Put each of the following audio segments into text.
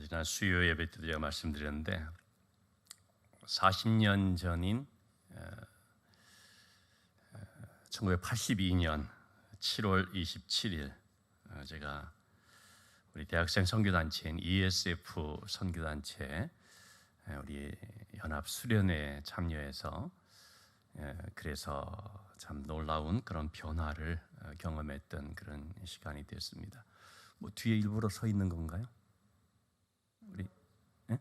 지난 수요 예배 때도 제가 말씀드렸는데 40년 전인 1982년 7월 27일 제가 우리 대학생 선교단체인 ESF 선교단체 우리 연합 수련회에 참여해서 그래서 참 놀라운 그런 변화를 경험했던 그런 시간이 됐습니다. 뭐 뒤에 일부러 서 있는 건가요? 우리 예?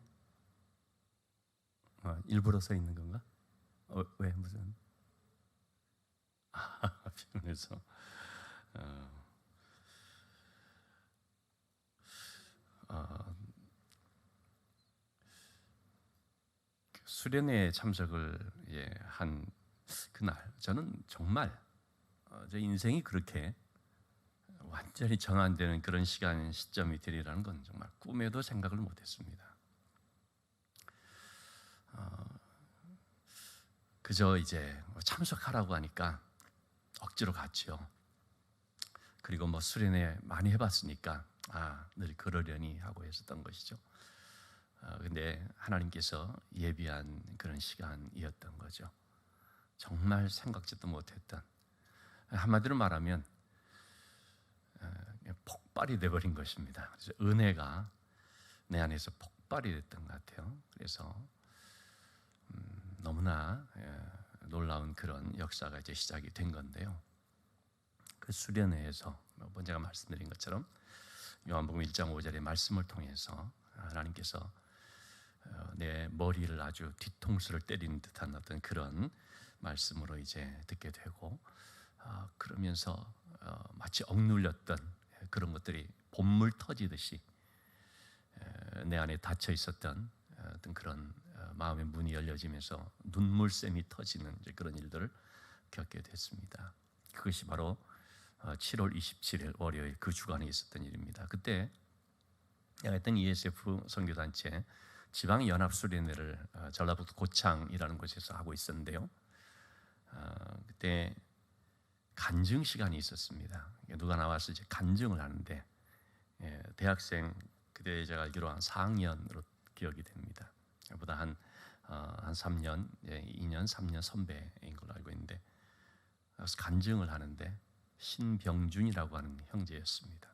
일부러 서 있는 건가? 왜 무슨 피곤해서 수련회에 참석을 한 그날 저는 정말 제 인생이 그렇게 완전히 전환되는 그런 시점이 되리라는 건 정말 꿈에도 생각을 못했습니다. 그저 이제 참석하라고 하니까 억지로 갔죠. 그리고 뭐 수련회 많이 해봤으니까 늘 그러려니 하고 했었던 것이죠. 근데 하나님께서 예비한 그런 시간이었던 거죠. 정말 생각지도 못했던, 한마디로 말하면 폭발이 돼버린 것입니다. 그래서 은혜가 내 안에서 폭발이 됐던 것 같아요. 그래서 너무나 놀라운 그런 역사가 이제 시작이 된 건데요. 그 수련회에서 몇 제가 말씀드린 것처럼 요한복음 1장 5절의 말씀을 통해서 하나님께서 내 머리를 아주 뒤통수를 때리는 듯한 어떤 그런 말씀으로 이제 듣게 되고, 그러면서 마치 억눌렸던 그런 것들이 본물 터지듯이 내 안에 닫혀 있었던 어떤 그런 마음의 문이 열려지면서 눈물샘이 터지는 이제 그런 일들을 겪게 됐습니다. 그것이 바로 7월 27일 월요일 그 주간에 있었던 일입니다. 그때 내가 했던 ESF 선교단체 지방연합수련회를 전라북도 고창이라는 곳에서 하고 있었는데요. 그때 간증 시간이 있었습니다. 누가 나와서 이제 간증을 하는데 대학생, 그때 제가 알기로 한 4학년으로 기억이 됩니다. 보다 한 3년, 2년, 3년 선배인 걸로 알고 있는데, 그래서 간증을 하는데 신병준이라고 하는 형제였습니다.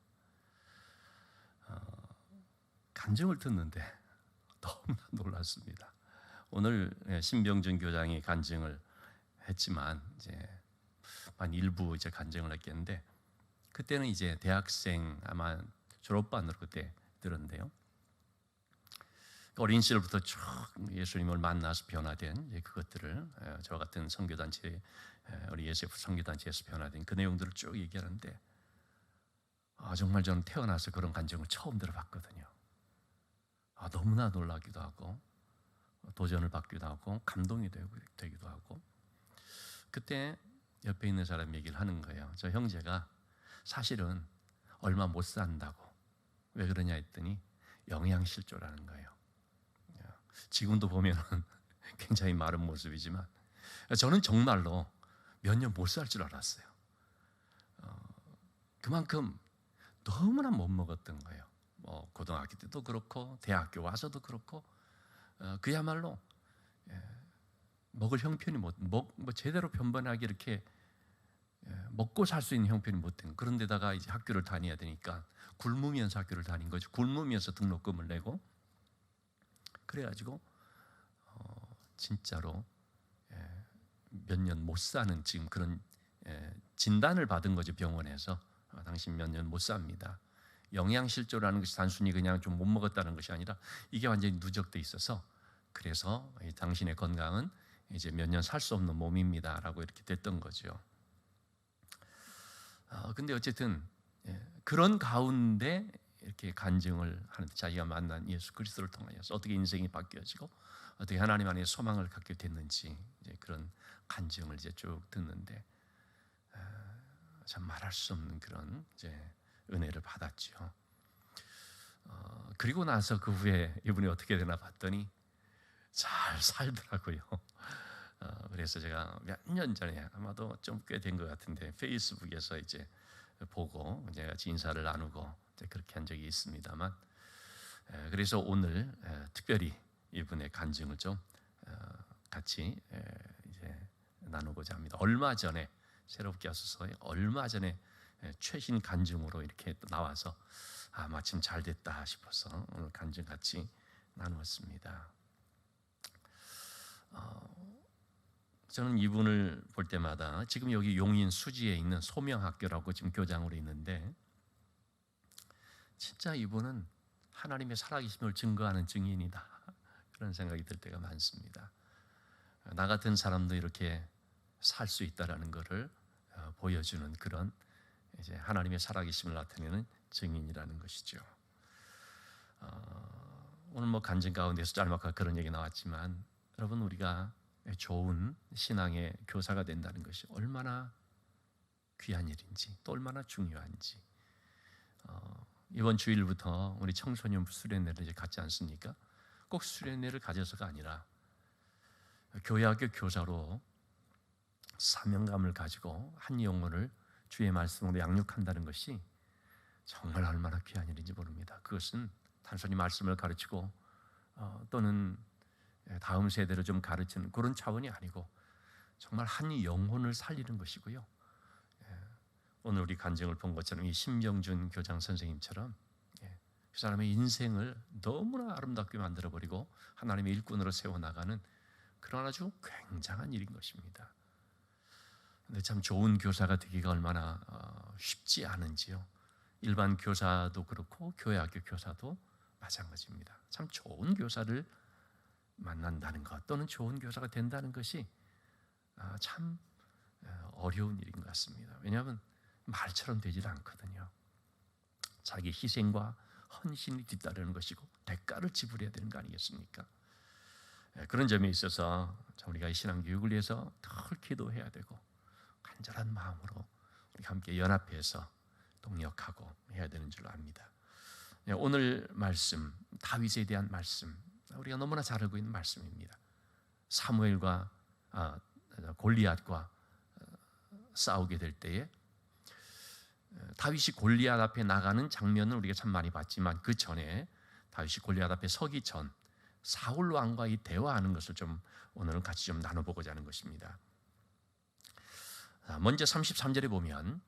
간증을 듣는데 너무나 놀랐습니다. 오늘 신병준 교장이 간증을 했지만 이제 한 일부 이제 간증을 했겠는데, 그때는 이제 대학생 아마 졸업반으로 그때 들었는데요. 어린 시절부터 쭉 예수님을 만나서 변화된 그것들을 저와 같은 선교단체, 우리 ESF 선교단체에서 변화된 그 내용들을 쭉 얘기하는데, 정말 저는 태어나서 그런 간증을 처음 들어봤거든요. 너무나 놀라기도 하고 도전을 받기도 하고 감동이 되기도 하고, 그때 옆에 있는 사람 얘기를 하는 거예요. 저 형제가 사실은 얼마 못 산다고. 왜 그러냐 했더니 영양실조라는 거예요. 지금도 보면은 굉장히 마른 모습이지만 저는 정말로 몇 년 못 살 줄 알았어요. 그만큼 너무나 못 먹었던 거예요. 뭐 고등학교 때도 그렇고 대학교 와서도 그렇고 그야말로 먹을 형편이 뭐 제대로 변변하게 이렇게 먹고 살 수 있는 형편이 못 된, 그런데다가 이제 학교를 다녀야 되니까 굶으면서 학교를 다닌 거죠. 굶으면서 등록금을 내고, 그래가지고 진짜로 몇 년 못 사는 지금 그런 진단을 받은 거죠. 병원에서 당신 몇 년 못 삽니다. 영양실조라는 것이 단순히 그냥 좀 못 먹었다는 것이 아니라 이게 완전히 누적돼 있어서, 그래서 당신의 건강은 이제 몇 년 살 수 없는 몸입니다라고 이렇게 됐던 거죠. 근데 어쨌든 그런 가운데 이렇게 간증을 하는, 자기가 만난 예수 그리스도를 통하여서 어떻게 인생이 바뀌어지고 어떻게 하나님 안에 소망을 갖게 됐는지 이제 그런 간증을 이제 쭉 듣는데 참 말할 수 없는 그런 이제 은혜를 받았죠. 그리고 나서 그 후에 이분이 어떻게 되나 봤더니 잘 살더라고요. 그래서 제가 몇 년 전에, 아마도 좀 꽤 된 것 같은데, 페이스북에서 이제 보고 이제 같이 인사를 나누고 이제 그렇게 한 적이 있습니다만, 그래서 오늘 특별히 이분의 간증을 좀 같이 이제 나누고자 합니다. 얼마 전에 새롭게 하셔서 얼마 전에 최신 간증으로 이렇게 또 나와서 마침 잘 됐다 싶어서 오늘 간증 같이 나누었습니다. 저는 이분을 볼 때마다 지금 여기 용인 수지에 있는 소명학교라고 지금 교장으로 있는데 진짜 이분은 하나님의 살아계심을 증거하는 증인이다 그런 생각이 들 때가 많습니다. 나 같은 사람도 이렇게 살 수 있다라는 것을 보여주는 그런 이제 하나님의 살아계심을 나타내는 증인이라는 것이죠. 오늘 뭐 간증 가운데서 짤막하게 그런 얘기 나왔지만 여러분 우리가 좋은 신앙의 교사가 된다는 것이 얼마나 귀한 일인지 또 얼마나 중요한지 이번 주일부터 우리 청소년 수련회를 이제 갖지 않습니까? 꼭 수련회를 가져서가 아니라 교회학교 교사로 사명감을 가지고 한 영혼을 주의 말씀으로 양육한다는 것이 정말 얼마나 귀한 일인지 모릅니다. 그것은 단순히 말씀을 가르치고 또는 다음 세대를 좀 가르치는 그런 차원이 아니고 정말 한 영혼을 살리는 것이고요. 오늘 우리 간증을 본 것처럼 이 신병준 교장 선생님처럼 그 사람의 인생을 너무나 아름답게 만들어버리고 하나님의 일꾼으로 세워나가는 그런 아주 굉장한 일인 것입니다. 근데 참 좋은 교사가 되기가 얼마나 쉽지 않은지요. 일반 교사도 그렇고 교회학교 교사도 마찬가지입니다. 참 좋은 교사를 만난다는 것 또는 좋은 교사가 된다는 것이 참 어려운 일인 것 같습니다. 왜냐하면 말처럼 되질 않거든요. 자기 희생과 헌신이 뒤따르는 것이고 대가를 지불해야 되는 거 아니겠습니까? 그런 점에 있어서 우리가 이 신앙교육을 위해서 늘 기도해야 되고 간절한 마음으로 우리 함께 연합해서 동력하고 해야 되는 줄로 압니다. 오늘 말씀 다윗에 대한 말씀 우리가 너무나 잘 알고 있는 말씀입니다. 사무엘과 골리앗과 싸우게 될 때에 다윗이 골리앗 앞에 나가는 장면을 우리가 참 많이 봤지만 그 전에 다윗이 골리앗 앞에 서기 전 사울 왕과 이 대화하는 것을 좀 오늘은 같이 좀 나눠보고자 하는 것입니다. 먼저 33절에 보면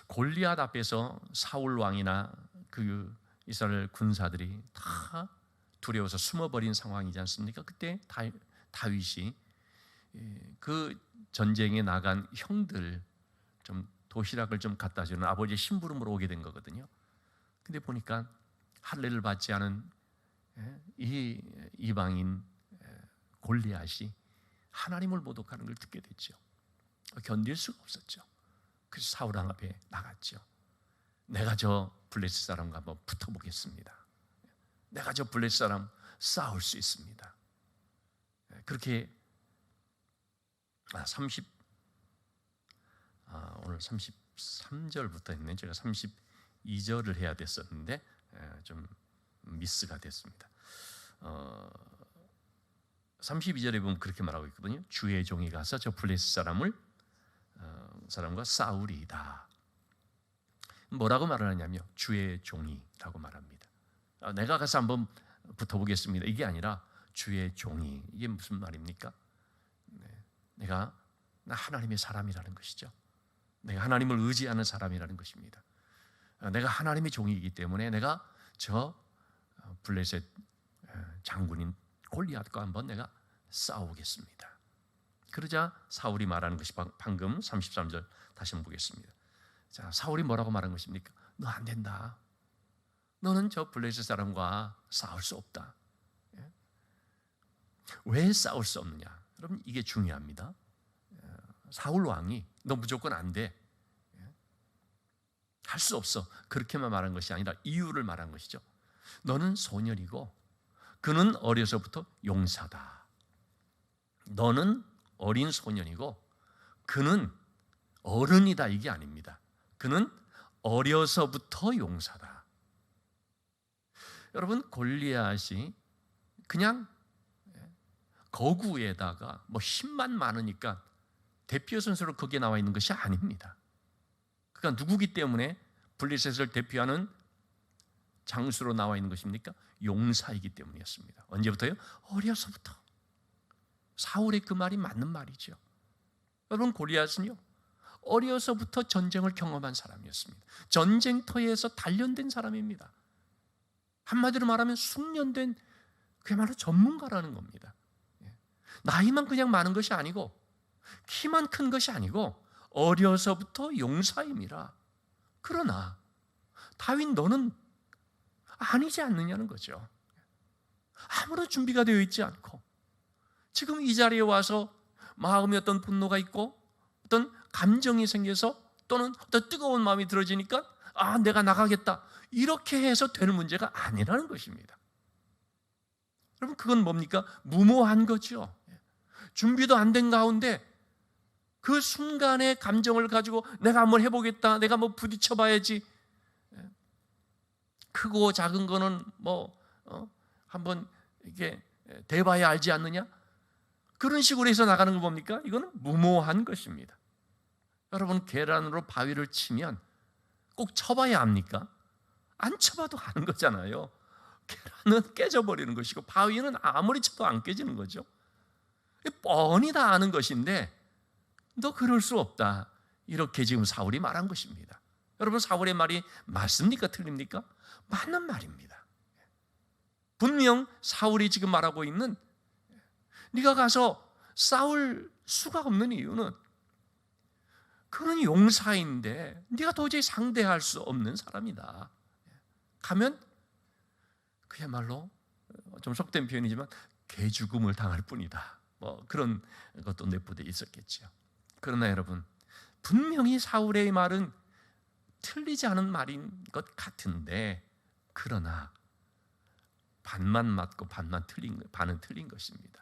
골리앗 앞에서 사울 왕이나 그 이스라엘 군사들이 다 두려워서 숨어버린 상황이지 않습니까? 그때 다윗이 그 전쟁에 나간 형들 좀 도시락을 좀 갖다 주는 아버지의 심부름으로 오게 된 거거든요. 근데 보니까 할례를 받지 않은 이 이방인 골리앗이 하나님을 모독하는 걸 듣게 됐죠. 견딜 수가 없었죠. 그래서 사울 왕 앞에 나갔죠. 내가 저 블레셋 사람과 한번 붙어보겠습니다. 내가 저 블레셋 사람 싸울 수 있습니다. 그렇게 오늘 33절부터 했네. 제가 32절을 해야 됐었는데 좀 미스가 됐습니다. 32절에 보면 그렇게 말하고 있거든요. 주의 종이 가서 저 블레셋 사람과 싸우리이다. 뭐라고 말을 하냐면 주의 종이라고 말합니다. 내가 가서 한번 붙어보겠습니다. 이게 아니라 주의 종이. 이게 무슨 말입니까? 나 하나님의 사람이라는 것이죠. 내가 하나님을 의지하는 사람이라는 것입니다. 내가 하나님의 종이기 때문에 내가 저 블레셋 장군인 골리앗과 한번 내가 싸우겠습니다. 그러자 사울이 말하는 것이 방금 33절 다시 한번 보겠습니다. 자, 사울이 뭐라고 말한 것입니까? 너 안 된다. 너는 저 블레셋 사람과 싸울 수 없다. 왜 싸울 수 없느냐? 여러분 이게 중요합니다. 사울 왕이 너 무조건 안 돼. 할 수 없어. 그렇게만 말한 것이 아니라 이유를 말한 것이죠. 너는 소년이고 그는 어려서부터 용사다. 너는 어린 소년이고 그는 어른이다. 이게 아닙니다. 그는 어려서부터 용사다. 여러분 골리앗이 그냥 거구에다가 뭐 힘만 많으니까 대표 선수로 거기에 나와 있는 것이 아닙니다. 그러니까 누구기 때문에 블레셋을 대표하는 장수로 나와 있는 것입니까? 용사이기 때문이었습니다. 언제부터요? 어려서부터. 사울의 그 말이 맞는 말이죠. 여러분, 골리앗은요, 어려서부터 전쟁을 경험한 사람이었습니다. 전쟁터에서 단련된 사람입니다. 한마디로 말하면 숙련된 그야말로 전문가라는 겁니다. 나이만 그냥 많은 것이 아니고 키만 큰 것이 아니고 어려서부터 용사임이라. 그러나 다윗 너는 아니지 않느냐는 거죠. 아무런 준비가 되어 있지 않고 지금 이 자리에 와서 마음에 어떤 분노가 있고 어떤 감정이 생겨서 또는 어떤 뜨거운 마음이 들어지니까 내가 나가겠다 이렇게 해서 되는 문제가 아니라는 것입니다. 여러분, 그건 뭡니까? 무모한 거죠. 준비도 안 된 가운데 그 순간의 감정을 가지고 내가 한번 해보겠다, 내가 뭐 부딪혀봐야지, 크고 작은 거는 한번 이게 대봐야 알지 않느냐, 그런 식으로 해서 나가는 거 뭡니까? 이거는 무모한 것입니다. 여러분, 계란으로 바위를 치면 꼭 쳐봐야 합니까? 안 쳐봐도 아는 거잖아요. 계란은 깨져버리는 것이고 바위는 아무리 쳐도 안 깨지는 거죠. 뻔히 다 아는 것인데 너 그럴 수 없다, 이렇게 지금 사울이 말한 것입니다. 여러분, 사울의 말이 맞습니까? 틀립니까? 맞는 말입니다. 분명 사울이 지금 말하고 있는, 네가 가서 싸울 수가 없는 이유는 그는 용사인데 네가 도저히 상대할 수 없는 사람이다. 가면 그야말로 좀 속된 표현이지만 개죽음을 당할 뿐이다. 그런 것도 내포되어 있었겠죠. 그러나 여러분, 분명히 사울의 말은 틀리지 않은 말인 것 같은데, 그러나 반만 맞고 반은 틀린 것입니다.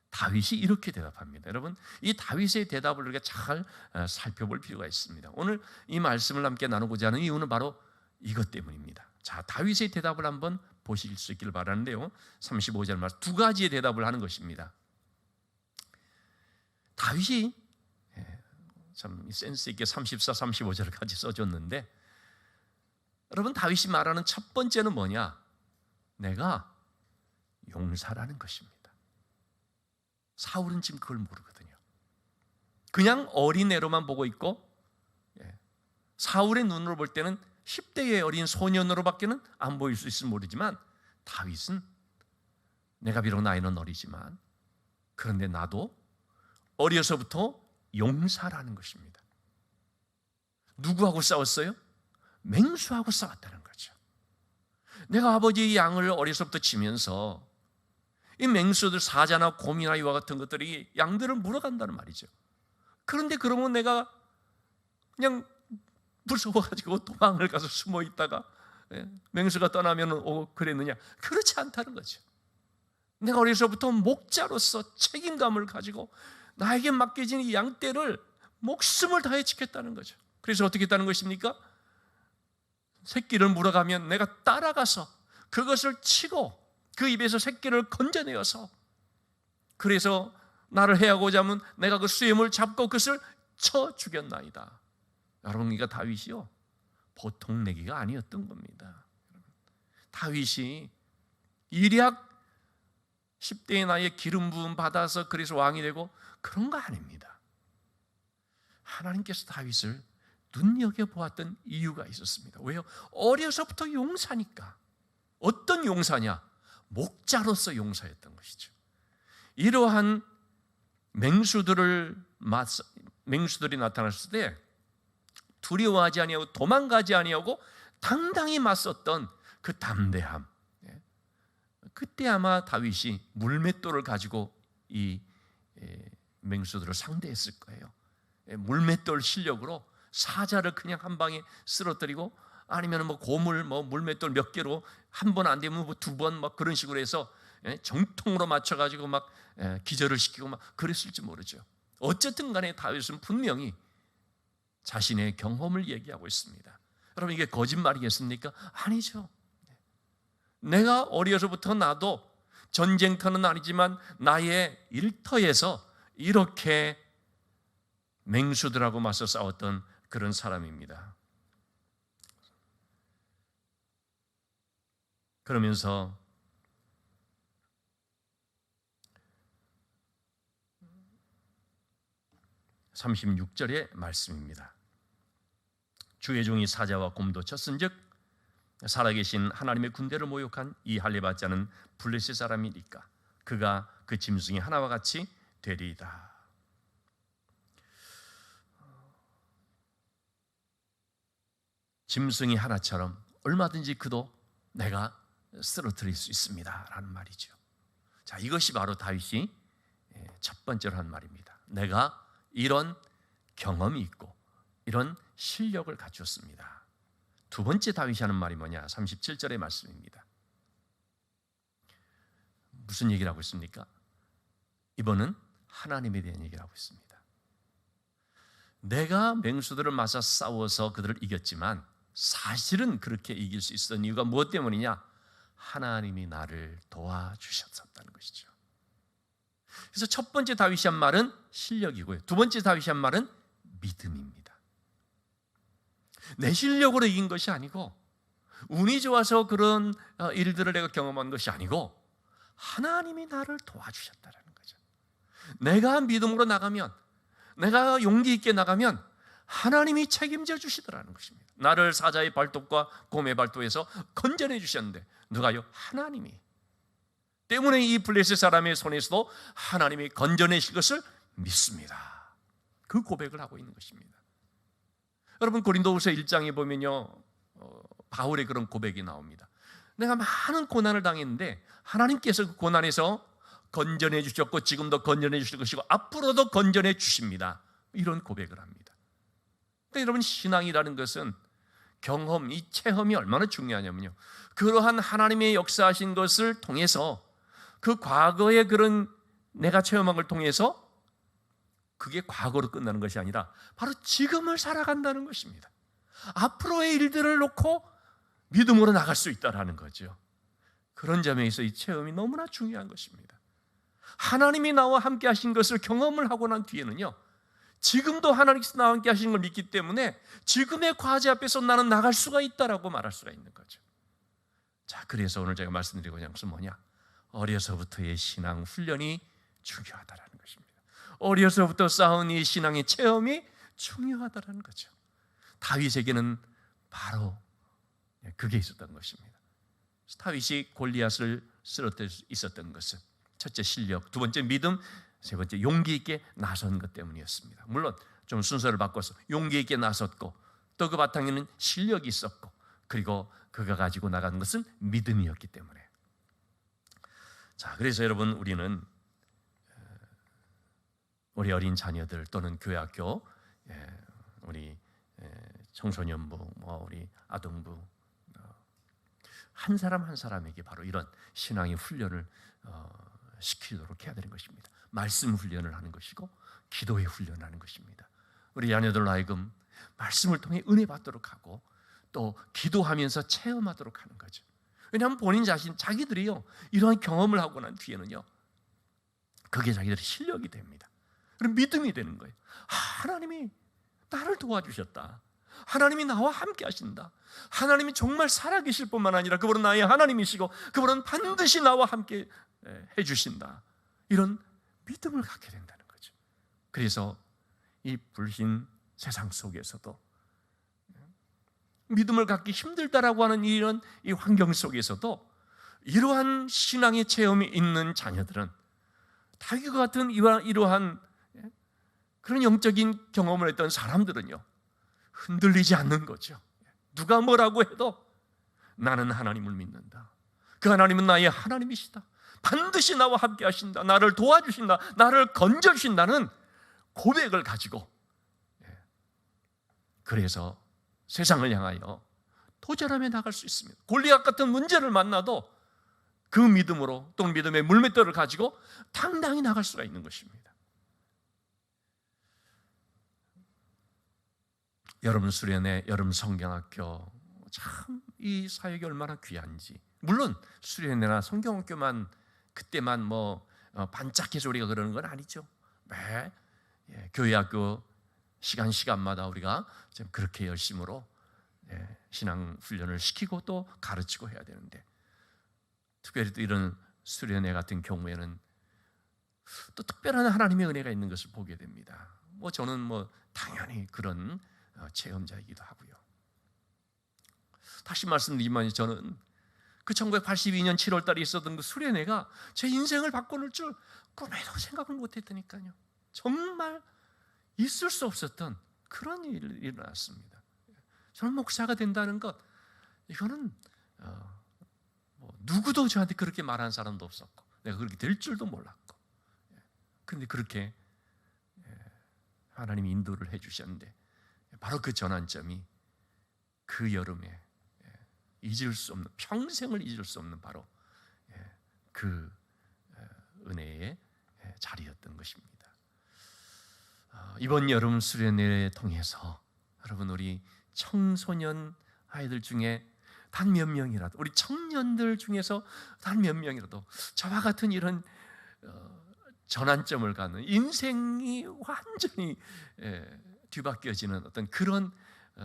다윗이 이렇게 대답합니다. 여러분, 이 다윗의 대답을 우리가 잘 살펴볼 필요가 있습니다. 오늘 이 말씀을 함께 나누고자 하는 이유는 바로 이것 때문입니다. 자, 다윗의 대답을 한번 보실 수 있기를 바라는데요, 35절 말씀, 두 가지의 대답을 하는 것입니다. 다윗이 참 센스 있게 34, 35절을 같이 써줬는데, 여러분, 다윗이 말하는 첫 번째는 뭐냐? 내가 용사라는 것입니다. 사울은 지금 그걸 모르거든요. 그냥 어린애로만 보고 있고, 사울의 눈으로 볼 때는 10대의 어린 소년으로밖에는 안 보일 수 있을지 모르지만, 다윗은 내가 비록 나이는 어리지만 그런데 나도 어려서부터 용사라는 것입니다. 누구하고 싸웠어요? 맹수하고 싸웠다는 거죠. 내가 아버지의 양을 어려서부터 치면서 이 맹수들, 사자나 곰이나 이와 같은 것들이 양들을 물어간다는 말이죠. 그런데 그러면 내가 그냥 무서워가지고 도망을 가서 숨어 있다가 맹수가 떠나면 그랬느냐? 그렇지 않다는 거죠. 내가 어려서부터 목자로서 책임감을 가지고 나에게 맡겨진 이 양떼를 목숨을 다해 지켰다는 거죠. 그래서 어떻게 했다는 것입니까? 새끼를 물어가면 내가 따라가서 그것을 치고 그 입에서 새끼를 건져내어서, 그래서 나를 해하고자 하면 내가 그 수염을 잡고 그것을 쳐 죽였나이다. 여러분, 이가 다윗이요, 보통 내기가 아니었던 겁니다. 다윗이 일약 10대의 나이에 기름 부음 받아서 그래서 왕이 되고 그런 거 아닙니다. 하나님께서 다윗을 눈여겨보았던 이유가 있었습니다. 왜요? 어려서부터 용사니까. 어떤 용사냐? 목자로서 용사였던 것이죠. 이러한 맹수들이 나타났을 때 두려워하지 아니하고 도망가지 아니하고 당당히 맞섰던 그 담대함, 그때 아마 다윗이 물맷돌을 가지고 이 맹수들을 상대했을 거예요. 물맷돌 실력으로 사자를 그냥 한 방에 쓰러뜨리고, 아니면 고물 물맷돌 몇 개로 한 번 안 되면 두 번 그런 식으로 해서 정통으로 맞춰가지고 기절을 시키고 그랬을지 모르죠. 어쨌든 간에 다윗은 분명히 자신의 경험을 얘기하고 있습니다. 여러분, 이게 거짓말이겠습니까? 아니죠. 내가 어려서부터 나도 전쟁터는 아니지만 나의 일터에서 이렇게 맹수들하고 맞서 싸웠던 그런 사람입니다. 그러면서 36절의 말씀입니다. 주의 종이 사자와 곰도 쳤은즉 살아계신 하나님의 군대를 모욕한 이 할례받자는 블레셋 사람이니까 그가 그 짐승이 하나와 같이 되리이다. 짐승이 하나처럼 얼마든지 그도 내가 쓰러뜨릴 수 있습니다 라는 말이죠. 자, 이것이 바로 다윗이 첫 번째로 한 말입니다. 내가 이런 경험이 있고 이런 실력을 갖췄습니다. 두 번째 다윗이 하는 말이 뭐냐? 37절의 말씀입니다. 무슨 얘기를 하고 있습니까? 이번은 하나님에 대한 얘기를 하고 있습니다. 내가 맹수들을 맞서 싸워서 그들을 이겼지만 사실은 그렇게 이길 수 있었던 이유가 무엇 때문이냐? 하나님이 나를 도와주셨다는 것이죠. 그래서 첫 번째 다윗이 한 말은 실력이고요, 두 번째 다윗이 한 말은 믿음입니다. 내 실력으로 이긴 것이 아니고 운이 좋아서 그런 일들을 내가 경험한 것이 아니고 하나님이 나를 도와주셨다는 거죠. 내가 믿음으로 나가면, 내가 용기 있게 나가면 하나님이 책임져 주시더라는 것입니다. 나를 사자의 발톱과 곰의 발톱에서 건져내 주셨는데 누가요? 하나님이. 때문에 이 블레셋 사람의 손에서도 하나님이 건져내실 것을 믿습니다. 그 고백을 하고 있는 것입니다. 여러분, 고린도후서 1장에 보면요, 바울의 그런 고백이 나옵니다. 내가 많은 고난을 당했는데 하나님께서 그 고난에서 건져내 주셨고 지금도 건져내 주실 것이고 앞으로도 건져내 주십니다. 이런 고백을 합니다. 그러니까 여러분, 신앙이라는 것은 경험, 이 체험이 얼마나 중요하냐면요, 그러한 하나님의 역사하신 것을 통해서 그 과거의 그런 내가 체험한 걸 통해서 그게 과거로 끝나는 것이 아니라 바로 지금을 살아간다는 것입니다. 앞으로의 일들을 놓고 믿음으로 나갈 수 있다는 거죠. 그런 점에서 이 체험이 너무나 중요한 것입니다. 하나님이 나와 함께 하신 것을 경험을 하고 난 뒤에는요, 지금도 하나님께서 나와 함께 하시는 걸 믿기 때문에 지금의 과제 앞에서 나는 나갈 수가 있다라고 말할 수가 있는 거죠. 자, 그래서 오늘 제가 말씀드리고자 하는 것은 뭐냐? 어려서부터의 신앙 훈련이 중요하다라는 것입니다. 어려서부터 쌓은 이 신앙의 체험이 중요하다라는 거죠. 다윗에게는 바로 그게 있었던 것입니다. 다윗이 골리앗을 쓰러뜨릴 수 있었던 것은 첫째 실력, 두 번째 믿음, 세 번째 용기 있게 나선 것 때문이었습니다. 물론 좀 순서를 바꿔서 용기 있게 나섰고 또 그 바탕에는 실력이 있었고 그리고 그가 가지고 나가는 것은 믿음이었기 때문에. 자, 그래서 여러분, 우리는 우리 어린 자녀들 또는 교회학교, 우리 청소년부, 우리 아동부 한 사람 한 사람에게 바로 이런 신앙의 훈련을 시키도록 해야 되는 것입니다. 말씀 훈련을 하는 것이고 기도의 훈련을 하는 것입니다. 우리 자녀들로 하여금 말씀을 통해 은혜 받도록 하고 또 기도하면서 체험하도록 하는 거죠. 왜냐하면 본인 자신, 자기들이요, 이러한 경험을 하고 난 뒤에는요, 그게 자기들의 실력이 됩니다. 그럼 믿음이 되는 거예요. 하나님이 나를 도와주셨다. 하나님이 나와 함께 하신다. 하나님이 정말 살아계실 뿐만 아니라 그분은 나의 하나님이시고 그분은 반드시 나와 함께 해주신다. 이런 믿음을 갖게 된다는 거죠. 그래서 이 불신 세상 속에서도 믿음을 갖기 힘들다라고 하는 이런 이 환경 속에서도 이러한 신앙의 체험이 있는 자녀들은 다윗과 같은 이러한 그런 영적인 경험을 했던 사람들은요, 흔들리지 않는 거죠. 누가 뭐라고 해도 나는 하나님을 믿는다. 그 하나님은 나의 하나님이시다. 반드시 나와 함께 하신다. 나를 도와주신다. 나를 건져주신다는 고백을 가지고, 그래서 세상을 향하여 도전하며 나갈 수 있습니다. 골리앗 같은 문제를 만나도 그 믿음으로, 또 믿음의 물맷돌을 가지고 당당히 나갈 수가 있는 것입니다. 여러분 수련회, 여러분 성경학교, 참 이 사역이 얼마나 귀한지. 물론 수련회나 성경학교만 그때만 반짝해서 우리가 그러는 건 아니죠. 매 교회학교 시간마다 우리가 그렇게 열심으로 신앙 훈련을 시키고 또 가르치고 해야 되는데, 특별히 또 이런 수련회 같은 경우에는 또 특별한 하나님의 은혜가 있는 것을 보게 됩니다. 저는 당연히 그런 체험자이기도 하고요. 다시 말씀드리면 저는 그 1982년 7월 달에 있었던 그 수련회가 제 인생을 바꿔놓을 줄 꿈에도 생각을 못했다니까요. 정말 있을 수 없었던 그런 일이 일어났습니다. 저는 목사가 된다는 것, 이거는 누구도 저한테 그렇게 말한 사람도 없었고 내가 그렇게 될 줄도 몰랐고, 그런데 그렇게 하나님이 인도를 해주셨는데, 바로 그 전환점이 그 여름에 잊을 수 없는, 평생을 잊을 수 없는 바로 그 은혜의 자리였던 것입니다. 이번 여름 수련회를 통해서 여러분, 우리 청소년 아이들 중에 단 몇 명이라도, 우리 청년들 중에서 단 몇 명이라도 저와 같은 이런 전환점을 가는, 인생이 완전히 뒤바뀌어지는 어떤 그런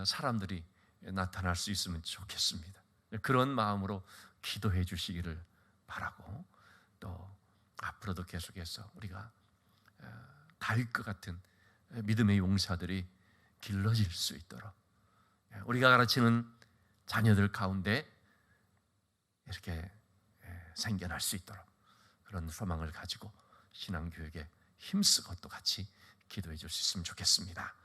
사람들이 나타날 수 있으면 좋겠습니다. 그런 마음으로 기도해 주시기를 바라고, 또 앞으로도 계속해서 우리가 다윗과 같은 믿음의 용사들이 길러질 수 있도록, 우리가 가르치는 자녀들 가운데 이렇게 생겨날 수 있도록 그런 소망을 가지고 신앙교육에 힘쓰고 또 같이 기도해 줄 수 있으면 좋겠습니다.